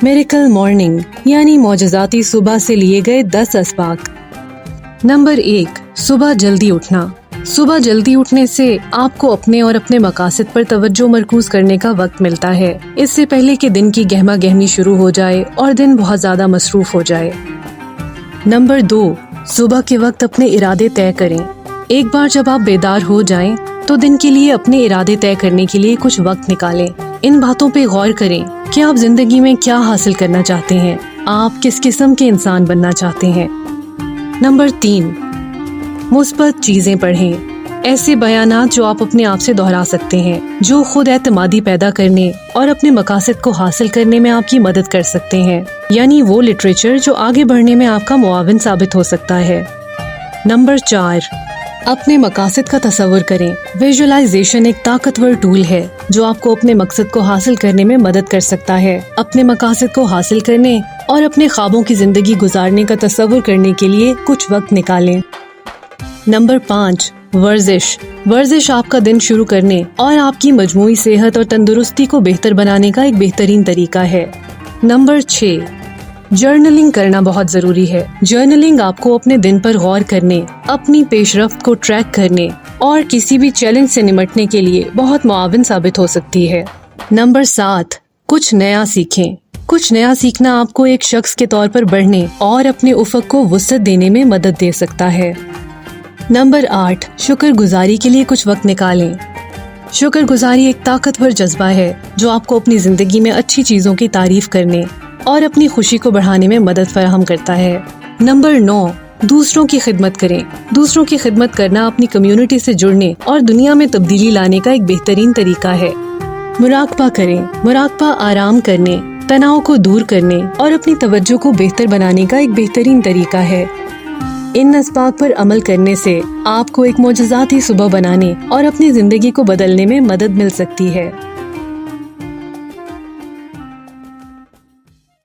Miracle morning यानी मौजज़ाती सुबह से लिए गए 10 असबाक। नंबर 1, सुबह जल्दी उठना। सुबह जल्दी उठने से आपको अपने और अपने मकासद पर तवज्जो मरकूज करने का वक्त मिलता है, इससे पहले कि दिन की गहमा गहमी शुरू हो जाए और दिन बहुत ज्यादा मसरूफ हो जाए। नंबर 2, सुबह के वक्त अपने इरादे तय करें। एक बार जब आप बेदार हो जाएं, तो दिन के लिए अपने इरादे तय करने के लिए कुछ वक्त निकालें। इन बातों पे गौर करें कि आप जिंदगी में क्या हासिल करना चाहते हैं, आप किस किस्म के इंसान बनना चाहते हैं। नंबर 3, मुस्बत चीजें पढ़ें। ऐसे बयानात जो आप अपने आप से दोहरा सकते हैं, जो खुद एतमादी पैदा करने और अपने मकासद को हासिल करने में आपकी मदद कर सकते हैं, यानी वो लिटरेचर जो आगे बढ़ने में आपका मुआविन साबित हो सकता है। नंबर 4, अपने मकासद का तसव्वुर करें। विजुअलाइजेशन एक ताकतवर टूल है जो आपको अपने मकसद को हासिल करने में मदद कर सकता है। अपने मकासद को हासिल करने और अपने ख्वाबों की जिंदगी गुजारने का तसव्वुर करने के लिए कुछ वक्त निकालें। नंबर 5, वर्जिश। वर्जिश आपका दिन शुरू करने और आपकी मजमूई सेहत और तंदुरुस्ती को बेहतर बनाने का एक बेहतरीन तरीका है। नंबर 6, जर्नलिंग करना बहुत जरूरी है। जर्नलिंग आपको अपने दिन पर गौर करने, अपनी पेशरफ्त को ट्रैक करने और किसी भी चैलेंज से निपटने के लिए बहुत मुआविन साबित हो सकती है। नंबर 7, कुछ नया सीखें। कुछ नया सीखना आपको एक शख्स के तौर पर बढ़ने और अपने उफ़क़ को वुसअत देने में मदद दे सकता है। नंबर 8, शुक्रगुजारी के लिए कुछ वक्त निकालें। शुक्रगुजारी एक ताकतवर जज्बा है जो आपको अपनी जिंदगी में अच्छी चीजों की तारीफ करने और अपनी खुशी को बढ़ाने में मदद फराहम करता है। नंबर 9, दूसरों की खिदमत करें। दूसरों की खिदमत करना अपनी कम्युनिटी से जुड़ने और दुनिया में तब्दीली लाने का एक बेहतरीन तरीका है। मुराकबा करें। मुराकबा आराम करने, तनाव को दूर करने और अपनी तवज्जो को बेहतर बनाने का एक बेहतरीन तरीका है। इन असबाब पर अमल करने से आपको एक मौजज़ाती सुबह बनाने और अपनी जिंदगी को बदलने में मदद मिल सकती है।